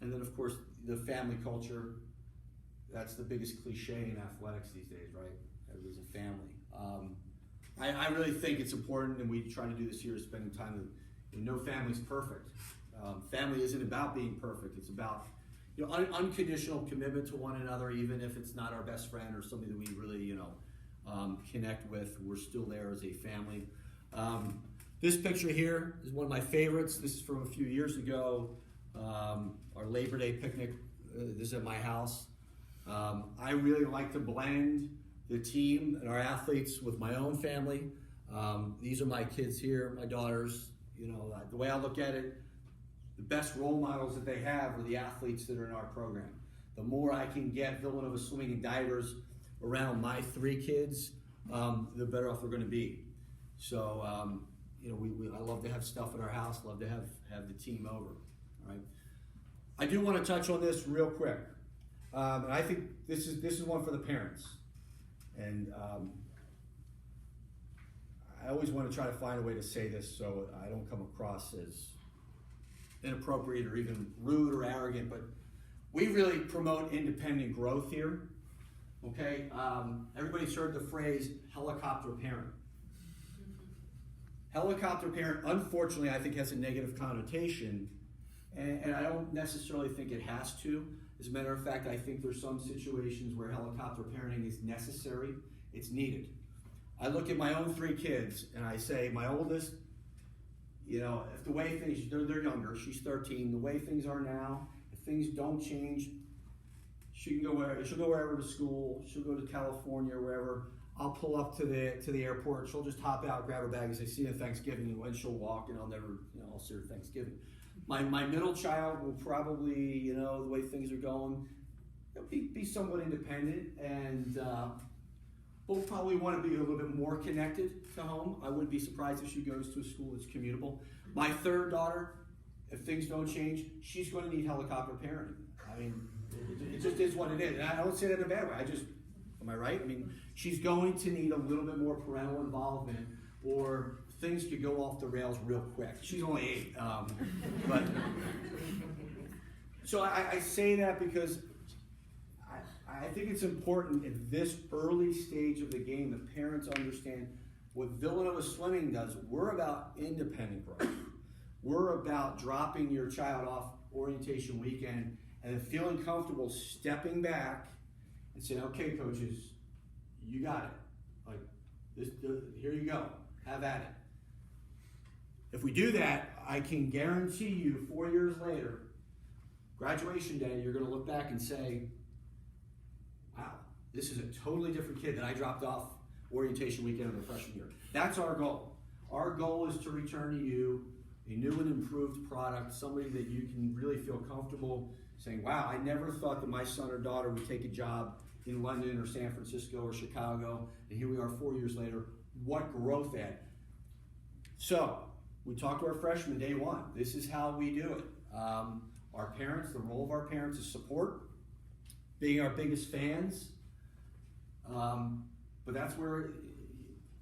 And then, of course, the family culture. That's the biggest cliche in athletics these days, right? Everybody's a family. I really think it's important, and we try to do this here, spending time with, no family's perfect. Family isn't about being perfect. It's about unconditional commitment to one another, even if it's not our best friend or somebody that we really connect with. We're still there as a family. This picture here is one of my favorites. This is from a few years ago. Our Labor Day picnic. This is at my house. I really like to blend the team and our athletes with my own family. These are my kids here, my daughters. The way I look at it, the best role models that they have are the athletes that are in our program. The more I can get Villanova Swimming Divers around my 3 kids, the better off we're going to be. So, I love to have stuff at our house, love to have the team over. All right. I do want to touch on this real quick. And I think this is one for the parents. And I always want to try to find a way to say this so I don't come across as inappropriate or even rude or arrogant, but we really promote independent growth here. Okay? Everybody's heard the phrase helicopter parent. Helicopter parent, unfortunately, I think has a negative connotation, and I don't necessarily think it has to. As a matter of fact, I think there's some situations where helicopter parenting is necessary. It's needed. I look at my own 3 kids and I say, my oldest, if the way things, they're younger, she's 13, the way things are now, if things don't change, she'll go wherever to school, she'll go to California or wherever. I'll pull up to the airport, she'll just hop out, grab her bag and say, see you at Thanksgiving, and when she'll walk, and I'll see her Thanksgiving. My middle child will probably, the way things are going, be somewhat independent, and will probably want to be a little bit more connected to home. I wouldn't be surprised if she goes to a school that's commutable. My 3rd daughter, if things don't change, she's going to need helicopter parenting. I mean, it just is what it is. And I don't say that in a bad way. Am I right? I mean, she's going to need a little bit more parental involvement, or things could go off the rails real quick. She's only 8. But so I say that because I think it's important at this early stage of the game that parents understand what Villanova Swimming does. We're about independent growth. We're about dropping your child off orientation weekend and then feeling comfortable stepping back and saying, okay, coaches, you got it. Here you go. Have at it. If we do that, I can guarantee you 4 years later, graduation day, you're going to look back and say, wow, this is a totally different kid that I dropped off orientation weekend of the freshman year. That's our goal. Our goal is to return to you a new and improved product, somebody that you can really feel comfortable saying, wow, I never thought that my son or daughter would take a job in London or San Francisco or Chicago, and here we are 4 years later. What growth at? So, we talked to our freshmen day 1. This is how we do it. Our parents, the role of our parents is support, being our biggest fans. But that's where,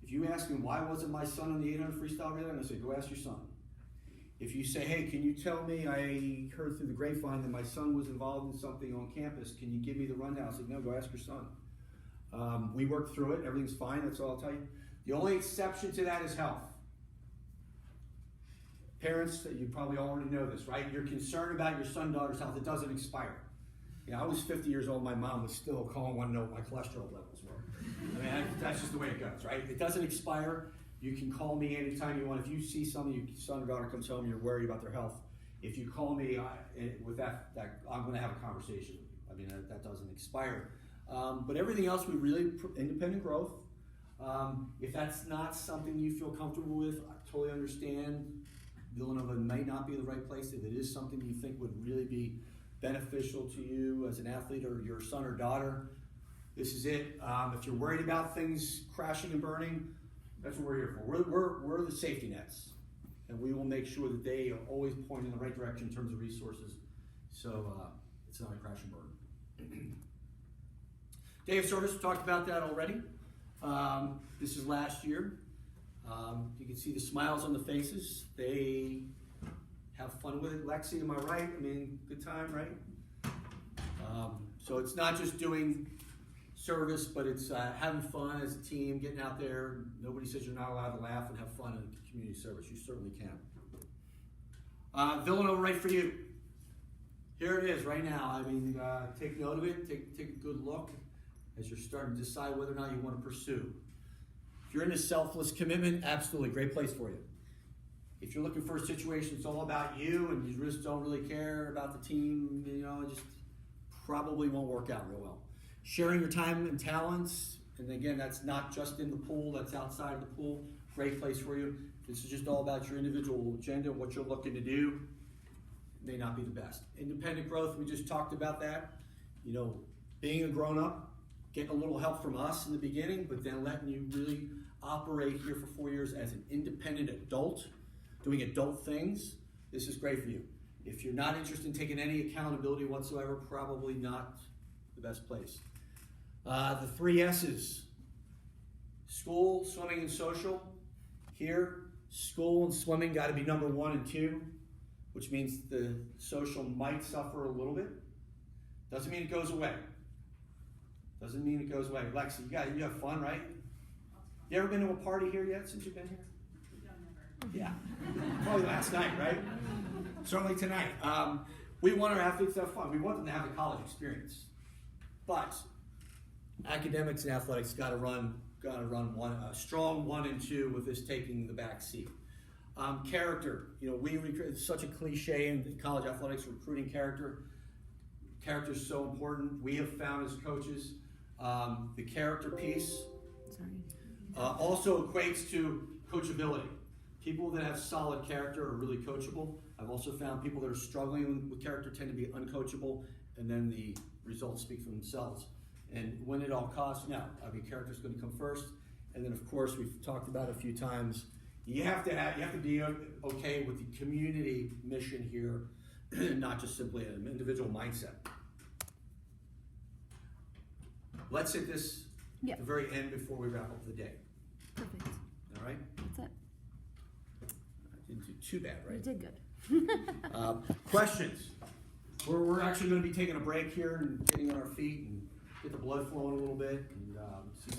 if you ask me, why wasn't my son on the 800 freestyle relay? I'm going to say, go ask your son. If you say, hey, can you tell me, I heard through the grapevine that my son was involved in something on campus, can you give me the rundown? I said, no, go ask your son. We worked through it, everything's fine, that's all I'll tell you. The only exception to that is health. Parents, you probably already know this, right? You're concerned about your son, daughter's health, it doesn't expire. I was 50 years old, my mom was still calling, wanting to know what my cholesterol levels were. I mean, that's just the way it goes, right? It doesn't expire. You can call me anytime you want. If you see something, your son or daughter comes home, you're worried about their health. If you call me with that I'm going to have a conversation with you. I mean, that doesn't expire. But everything else, we really, independent growth. If that's not something you feel comfortable with, I totally understand. Villanova may not be the right place. If it is something you think would really be beneficial to you as an athlete or your son or daughter, this is it. If you're worried about things crashing and burning, That's what we're here for. We're the safety nets, and we will make sure that they are always pointing in the right direction in terms of resources, so it's not a crash and burn. Day of service, we talked about that already. This is last year. You can see the smiles on the faces. They have fun with it. Lexi, am I right? I mean, good time, right? So it's not just doing service, but it's having fun as a team, getting out there. Nobody says you're not allowed to laugh and have fun in community service. You certainly can. Villanova, right for you. Here it is right now. I mean, take note of it. Take a good look as you're starting to decide whether or not you want to pursue. If you're in a selfless commitment, absolutely, great place for you. If you're looking for a situation that's all about you and you just don't really care about the team, you know, it just probably won't work out real well. Sharing your time and talents, and again, that's not just in the pool, that's outside of the pool, great place for you. This is just all about your individual agenda, what you're looking to do, may not be the best. Independent growth, we just talked about that. You know, being a grown-up, getting a little help from us in the beginning, but then letting you really operate here for 4 years as an independent adult, doing adult things, this is great for you. If you're not interested in taking any accountability whatsoever, probably not the best place. The 3 S's, school, swimming, and social. Here, school and swimming got to be number 1 and 2, which means the social might suffer a little bit. Doesn't mean it goes away. Doesn't mean it goes away. Lexi, you have fun, right? You ever been to a party here yet since you've been here? Yeah, probably last night, right? Certainly tonight. We want our athletes to have fun. We want them to have a college experience. But academics and athletics got to run a strong 1 and 2 with this taking the back seat. Character, you know, it's such a cliche in college athletics, recruiting character. Character is so important. We have found as coaches the character piece also equates to coachability. People that have solid character are really coachable. I've also found people that are struggling with character tend to be uncoachable, and then the results speak for themselves. And when it all costs, no. I mean, character is going to come first, and then of course we've talked about it a few times. You have to be okay with the community mission here, not just simply an individual mindset. Let's hit this at the very end before we wrap up the day. Perfect. All right? That's it. I didn't do too bad, right? You did good. Questions? We're actually going to be taking a break here and getting on our feet and get the blood flowing a little bit and see